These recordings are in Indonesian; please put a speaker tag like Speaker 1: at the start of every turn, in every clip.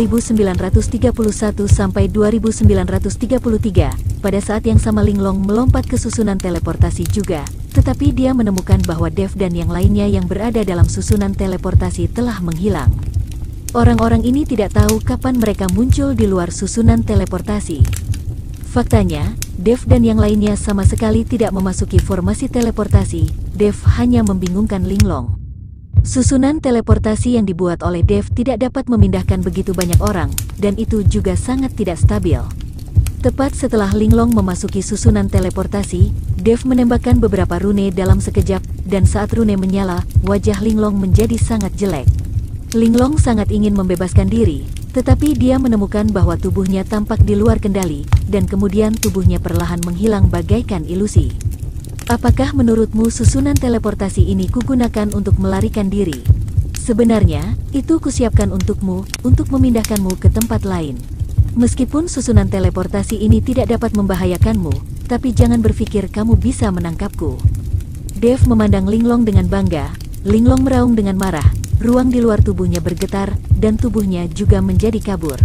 Speaker 1: 2931 sampai 2933. Pada saat yang sama Linglong melompat ke susunan teleportasi juga, tetapi dia menemukan bahwa Dev dan yang lainnya yang berada dalam susunan teleportasi telah menghilang. Orang-orang ini tidak tahu kapan mereka muncul di luar susunan teleportasi. Faktanya, Dev dan yang lainnya sama sekali tidak memasuki formasi teleportasi. Dev hanya membingungkan Linglong. Susunan teleportasi yang dibuat oleh Dev tidak dapat memindahkan begitu banyak orang, dan itu juga sangat tidak stabil. Tepat setelah Linglong memasuki susunan teleportasi, Dev menembakkan beberapa rune dalam sekejap, dan saat rune menyala, wajah Linglong menjadi sangat jelek. Linglong sangat ingin membebaskan diri, tetapi dia menemukan bahwa tubuhnya tampak di luar kendali, dan kemudian tubuhnya perlahan menghilang bagaikan ilusi. Apakah menurutmu susunan teleportasi ini kugunakan untuk melarikan diri? Sebenarnya, itu kusiapkan untukmu, untuk memindahkanmu ke tempat lain. Meskipun susunan teleportasi ini tidak dapat membahayakanmu, tapi jangan berpikir kamu bisa menangkapku. Dev memandang Linglong dengan bangga. Linglong meraung dengan marah, ruang di luar tubuhnya bergetar, dan tubuhnya juga menjadi kabur.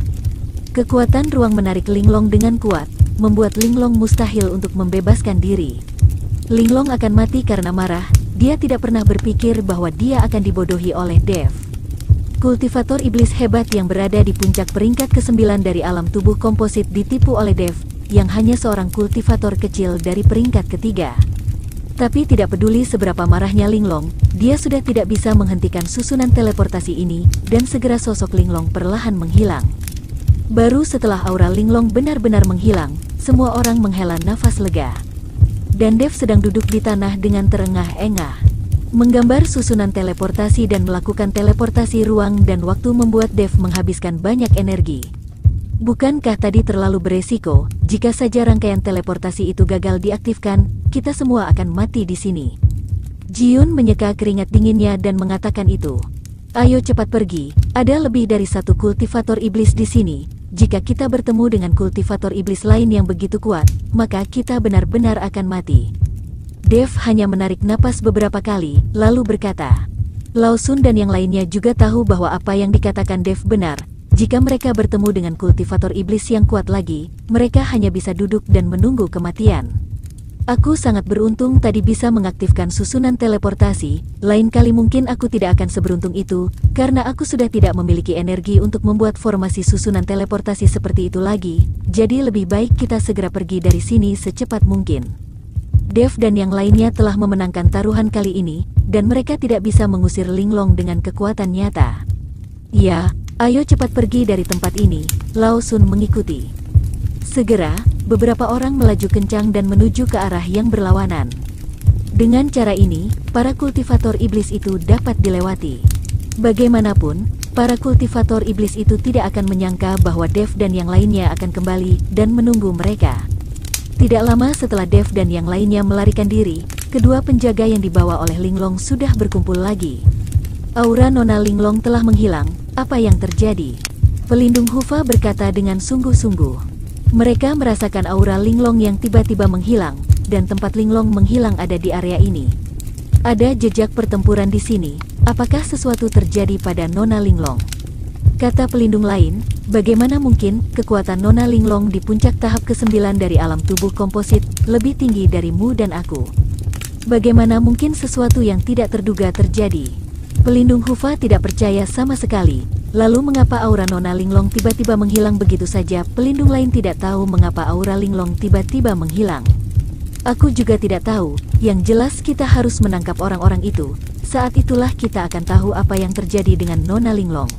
Speaker 1: Kekuatan ruang menarik Linglong dengan kuat, membuat Linglong mustahil untuk membebaskan diri. Linglong akan mati karena marah, dia tidak pernah berpikir bahwa dia akan dibodohi oleh Dev. Kultivator iblis hebat yang berada di puncak peringkat ke-9 dari alam tubuh komposit ditipu oleh Dev, yang hanya seorang kultivator kecil dari peringkat ketiga. Tapi tidak peduli seberapa marahnya Linglong, dia sudah tidak bisa menghentikan susunan teleportasi ini, dan segera sosok Linglong perlahan menghilang. Baru setelah aura Linglong benar-benar menghilang, semua orang menghela nafas lega. Dan Dev sedang duduk di tanah dengan terengah-engah. Menggambar susunan teleportasi dan melakukan teleportasi ruang dan waktu membuat Dev menghabiskan banyak energi. Bukankah tadi terlalu beresiko? Jika saja rangkaian teleportasi itu gagal diaktifkan, kita semua akan mati di sini. Jiun menyeka keringat dinginnya dan mengatakan itu. Ayo cepat pergi, ada lebih dari satu kultivator iblis di sini. Jika kita bertemu dengan kultivator iblis lain yang begitu kuat, maka kita benar-benar akan mati. Dev hanya menarik napas beberapa kali, lalu berkata. Lao Sun dan yang lainnya juga tahu bahwa apa yang dikatakan Dev benar. Jika mereka bertemu dengan kultivator iblis yang kuat lagi, mereka hanya bisa duduk dan menunggu kematian. Aku sangat beruntung tadi bisa mengaktifkan susunan teleportasi, lain kali mungkin aku tidak akan seberuntung itu, karena aku sudah tidak memiliki energi untuk membuat formasi susunan teleportasi seperti itu lagi, jadi lebih baik kita segera pergi dari sini secepat mungkin. Dev dan yang lainnya telah memenangkan taruhan kali ini, dan mereka tidak bisa mengusir Linglong dengan kekuatan nyata. Ya, ayo cepat pergi dari tempat ini, Lao Sun mengikuti. Segera, beberapa orang melaju kencang dan menuju ke arah yang berlawanan. Dengan cara ini, para kultivator iblis itu dapat dilewati. Bagaimanapun, para kultivator iblis itu tidak akan menyangka bahwa Dev dan yang lainnya akan kembali dan menunggu mereka. Tidak lama setelah Dev dan yang lainnya melarikan diri, kedua penjaga yang dibawa oleh Linglong sudah berkumpul lagi. Aura Nona Linglong telah menghilang, apa yang terjadi? Pelindung Hufa berkata dengan sungguh-sungguh. Mereka merasakan aura Linglong yang tiba-tiba menghilang, dan tempat Linglong menghilang ada di area ini. Ada jejak pertempuran di sini, apakah sesuatu terjadi pada Nona Linglong? Kata pelindung lain, bagaimana mungkin kekuatan Nona Linglong di puncak tahap ke-9 dari alam tubuh komposit lebih tinggi darimu dan aku? Bagaimana mungkin sesuatu yang tidak terduga terjadi? Pelindung Hufa tidak percaya sama sekali. Lalu mengapa aura Nona Linglong tiba-tiba menghilang begitu saja? Pelindung lain tidak tahu mengapa aura Linglong tiba-tiba menghilang. Aku juga tidak tahu, yang jelas kita harus menangkap orang-orang itu. Saat itulah kita akan tahu apa yang terjadi dengan Nona Linglong.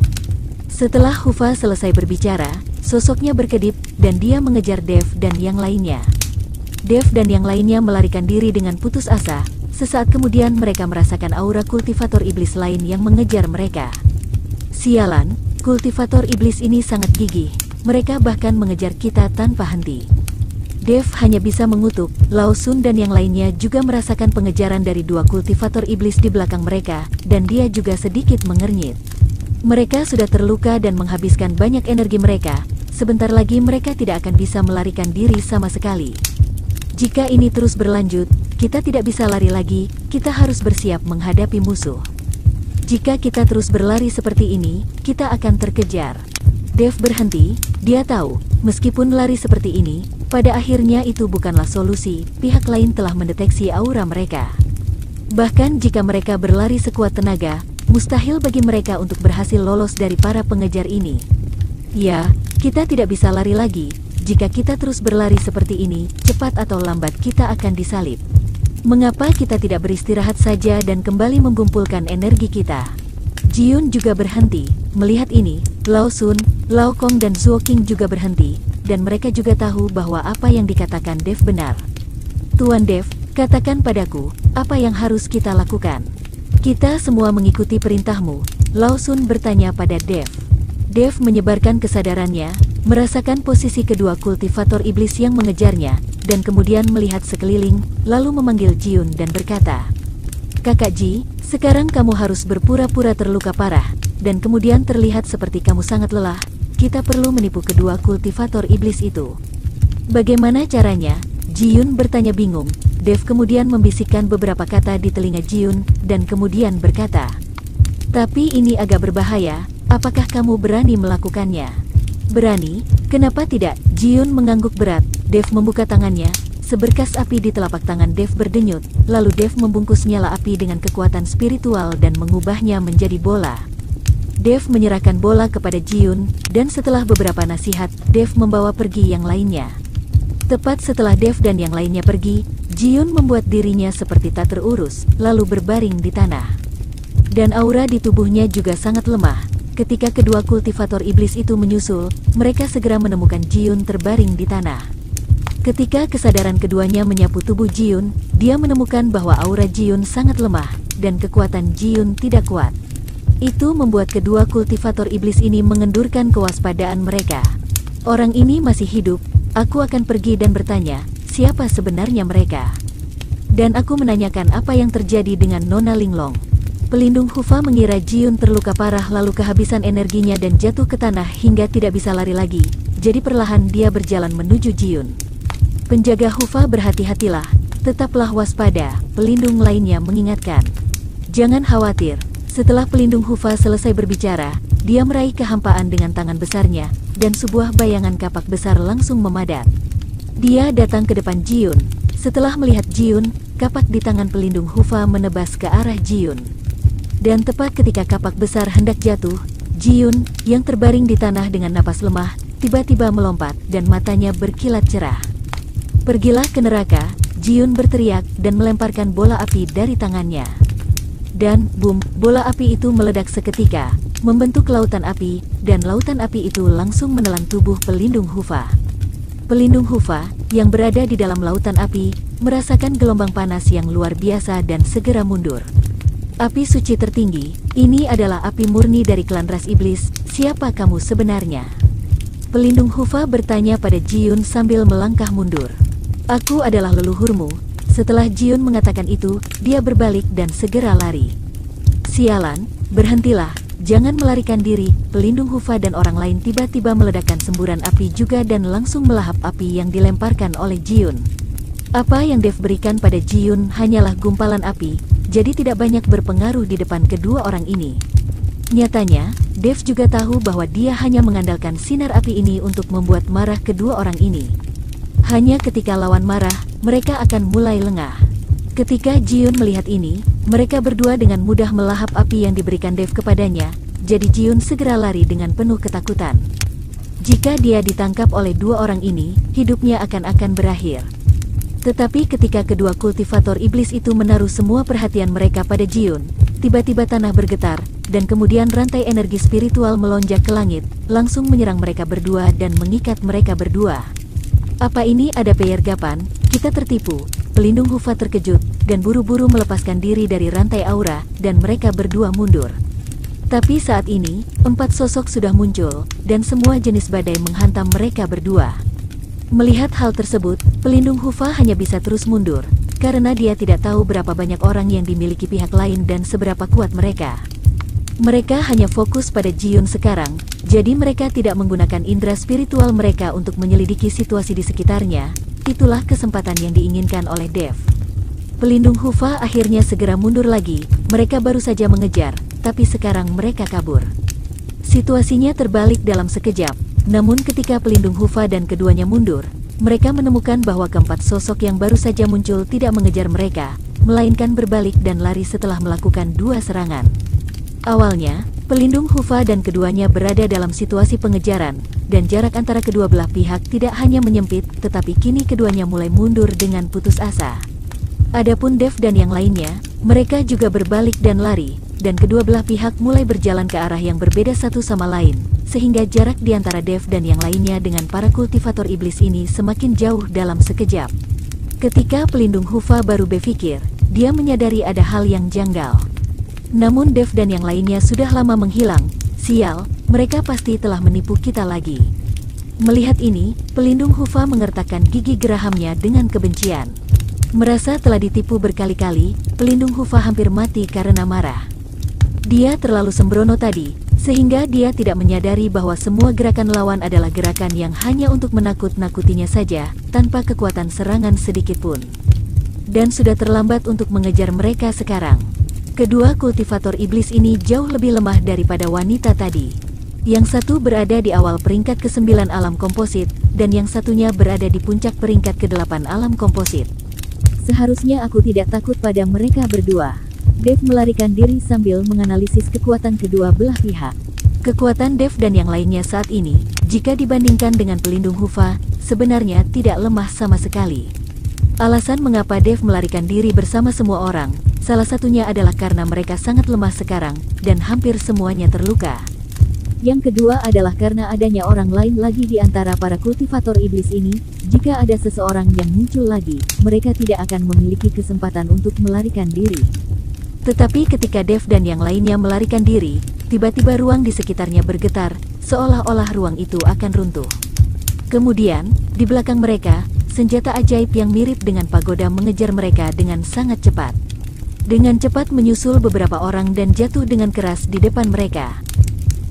Speaker 1: Setelah Hufa selesai berbicara, sosoknya berkedip, dan dia mengejar Dev dan yang lainnya. Dev dan yang lainnya melarikan diri dengan putus asa. Sesaat kemudian mereka merasakan aura kultivator iblis lain yang mengejar mereka. Sialan, kultivator iblis ini sangat gigih. Mereka bahkan mengejar kita tanpa henti. Dev hanya bisa mengutuk. Lao Sun dan yang lainnya juga merasakan pengejaran dari dua kultivator iblis di belakang mereka, dan dia juga sedikit mengernyit. Mereka sudah terluka dan menghabiskan banyak energi mereka. Sebentar lagi mereka tidak akan bisa melarikan diri sama sekali. Jika ini terus berlanjut, kita tidak bisa lari lagi, kita harus bersiap menghadapi musuh. Jika kita terus berlari seperti ini, kita akan terkejar. Dev berhenti. Dia tahu, meskipun lari seperti ini, pada akhirnya itu bukanlah solusi. Pihak lain telah mendeteksi aura mereka. Bahkan jika mereka berlari sekuat tenaga, mustahil bagi mereka untuk berhasil lolos dari para pengejar ini. Ya, kita tidak bisa lari lagi. Jika kita terus berlari seperti ini, cepat atau lambat kita akan disalib. Mengapa kita tidak beristirahat saja dan kembali mengumpulkan energi kita? Jiun juga berhenti. Melihat ini, Lao Sun, Lao Kong dan Zuo King juga berhenti, dan mereka juga tahu bahwa apa yang dikatakan Dev benar. Tuan Dev, katakan padaku, apa yang harus kita lakukan? Kita semua mengikuti perintahmu, Lao Sun bertanya pada Dev. Dev menyebarkan kesadarannya, merasakan posisi kedua kultivator iblis yang mengejarnya, dan kemudian melihat sekeliling, lalu memanggil Jiun dan berkata, Kakak Ji, sekarang kamu harus berpura-pura terluka parah, dan kemudian terlihat seperti kamu sangat lelah. Kita perlu menipu kedua kultivator iblis itu. Bagaimana caranya? Jiun bertanya bingung. Dev kemudian membisikkan beberapa kata di telinga Jiun, dan kemudian berkata, Tapi ini agak berbahaya, apakah kamu berani melakukannya? Berani? Kenapa tidak? Jiun mengangguk berat. Dev membuka tangannya, seberkas api di telapak tangan Dev berdenyut, lalu Dev membungkus nyala api dengan kekuatan spiritual dan mengubahnya menjadi bola. Dev menyerahkan bola kepada Jiun, dan setelah beberapa nasihat, Dev membawa pergi yang lainnya. Tepat setelah Dev dan yang lainnya pergi, Jiun membuat dirinya seperti tak terurus, lalu berbaring di tanah. Dan aura di tubuhnya juga sangat lemah. Ketika kedua kultivator iblis itu menyusul, mereka segera menemukan Jiun terbaring di tanah. Ketika kesadaran keduanya menyapu tubuh Jiun, dia menemukan bahwa aura Jiun sangat lemah, dan kekuatan Jiun tidak kuat. Itu membuat kedua kultivator iblis ini mengendurkan kewaspadaan mereka. Orang ini masih hidup, aku akan pergi dan bertanya, siapa sebenarnya mereka? Dan aku menanyakan apa yang terjadi dengan Nona Linglong. Pelindung Hufa mengira Jiun terluka parah lalu kehabisan energinya dan jatuh ke tanah hingga tidak bisa lari lagi, jadi perlahan dia berjalan menuju Jiun. Penjaga Hufa berhati-hatilah, tetaplah waspada, pelindung lainnya mengingatkan. Jangan khawatir, setelah pelindung Hufa selesai berbicara, dia meraih kehampaan dengan tangan besarnya, dan sebuah bayangan kapak besar langsung memadat. Dia datang ke depan Jiun. Setelah melihat Jiun, kapak di tangan pelindung Hufa menebas ke arah Jiun. Dan tepat ketika kapak besar hendak jatuh, Jiun, yang terbaring di tanah dengan napas lemah, tiba-tiba melompat dan matanya berkilat cerah. Pergilah ke neraka, Jiun berteriak dan melemparkan bola api dari tangannya. Dan, boom, bola api itu meledak seketika, membentuk lautan api, dan lautan api itu langsung menelan tubuh pelindung Hufa. Pelindung Hufa, yang berada di dalam lautan api, merasakan gelombang panas yang luar biasa dan segera mundur. Api suci tertinggi, ini adalah api murni dari klan ras iblis, siapa kamu sebenarnya? Pelindung Hufa bertanya pada Jiun sambil melangkah mundur. Aku adalah leluhurmu. Setelah Jiun mengatakan itu, dia berbalik dan segera lari. Sialan, berhentilah, jangan melarikan diri. Pelindung Hufa dan orang lain tiba-tiba meledakkan semburan api juga dan langsung melahap api yang dilemparkan oleh Jiun. Apa yang Dev berikan pada Jiun hanyalah gumpalan api, jadi tidak banyak berpengaruh di depan kedua orang ini. Nyatanya, Dev juga tahu bahwa dia hanya mengandalkan sinar api ini untuk membuat marah kedua orang ini. Hanya ketika lawan marah, mereka akan mulai lengah. Ketika Jiun melihat ini, mereka berdua dengan mudah melahap api yang diberikan Dev kepadanya, jadi Jiun segera lari dengan penuh ketakutan. Jika dia ditangkap oleh dua orang ini, hidupnya akan berakhir. Tetapi ketika kedua kultivator iblis itu menaruh semua perhatian mereka pada Jiun, tiba-tiba tanah bergetar, dan kemudian rantai energi spiritual melonjak ke langit, langsung menyerang mereka berdua dan mengikat mereka berdua. Apa ini ada penyergapan? Kita tertipu. Pelindung Hufa terkejut, dan buru-buru melepaskan diri dari rantai aura, dan mereka berdua mundur. Tapi saat ini, 4 sosok sudah muncul, dan semua jenis badai menghantam mereka berdua. Melihat hal tersebut, pelindung Hufa hanya bisa terus mundur, karena dia tidak tahu berapa banyak orang yang dimiliki pihak lain dan seberapa kuat mereka. Mereka hanya fokus pada Jiun sekarang, jadi mereka tidak menggunakan indera spiritual mereka untuk menyelidiki situasi di sekitarnya. Itulah kesempatan yang diinginkan oleh Dev. Pelindung Hufa akhirnya segera mundur lagi, mereka baru saja mengejar, tapi sekarang mereka kabur. Situasinya terbalik dalam sekejap. Namun ketika pelindung Hufa dan keduanya mundur, mereka menemukan bahwa keempat sosok yang baru saja muncul tidak mengejar mereka, melainkan berbalik dan lari setelah melakukan 2 serangan. Awalnya, pelindung Hufa dan keduanya berada dalam situasi pengejaran, dan jarak antara kedua belah pihak tidak hanya menyempit, tetapi kini keduanya mulai mundur dengan putus asa. Adapun Dev dan yang lainnya, mereka juga berbalik dan lari, dan kedua belah pihak mulai berjalan ke arah yang berbeda satu sama lain, sehingga jarak di antara Dev dan yang lainnya dengan para kultivator iblis ini semakin jauh dalam sekejap. Ketika pelindung Hufa baru berpikir, dia menyadari ada hal yang janggal. Namun Dev dan yang lainnya sudah lama menghilang. Sial, mereka pasti telah menipu kita lagi. Melihat ini, pelindung Hufa mengertakkan gigi gerahamnya dengan kebencian. Merasa telah ditipu berkali-kali, pelindung Hufa hampir mati karena marah. Dia terlalu sembrono tadi, sehingga dia tidak menyadari bahwa semua gerakan lawan adalah gerakan yang hanya untuk menakut-nakutinya saja, tanpa kekuatan serangan sedikitpun. Dan sudah terlambat untuk mengejar mereka sekarang. Kedua kultivator iblis ini jauh lebih lemah daripada wanita tadi. Yang satu berada di awal peringkat ke-9 alam komposit, dan yang satunya berada di puncak peringkat ke-8 alam komposit. Seharusnya aku tidak takut pada mereka berdua. Dev melarikan diri sambil menganalisis kekuatan kedua belah pihak. Kekuatan Dev dan yang lainnya saat ini, jika dibandingkan dengan pelindung Hufa, sebenarnya tidak lemah sama sekali. Alasan mengapa Dev melarikan diri bersama semua orang, salah satunya adalah karena mereka sangat lemah sekarang, dan hampir semuanya terluka. Yang kedua adalah karena adanya orang lain lagi di antara para kultivator iblis ini. Jika ada seseorang yang muncul lagi, mereka tidak akan memiliki kesempatan untuk melarikan diri. Tetapi ketika Dev dan yang lainnya melarikan diri, tiba-tiba ruang di sekitarnya bergetar, seolah-olah ruang itu akan runtuh. Kemudian, di belakang mereka, senjata ajaib yang mirip dengan pagoda mengejar mereka dengan sangat cepat. Dengan cepat menyusul beberapa orang dan jatuh dengan keras di depan mereka.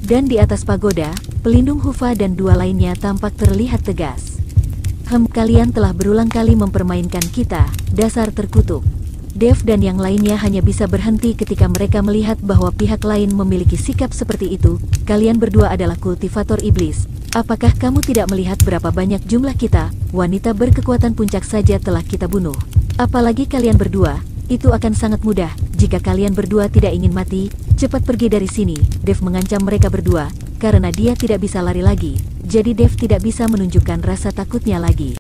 Speaker 1: Dan di atas pagoda, pelindung Hufa dan 2 lainnya tampak terlihat tegas. Kalian telah berulang kali mempermainkan kita, dasar terkutuk. Dev dan yang lainnya hanya bisa berhenti ketika mereka melihat bahwa pihak lain memiliki sikap seperti itu. Kalian berdua adalah kultivator iblis. Apakah kamu tidak melihat berapa banyak jumlah kita, wanita berkekuatan puncak saja telah kita bunuh? Apalagi kalian berdua, itu akan sangat mudah. Jika kalian berdua tidak ingin mati, cepat pergi dari sini. Dev mengancam mereka berdua, karena dia tidak bisa lari lagi. Jadi Dev tidak bisa menunjukkan rasa takutnya lagi.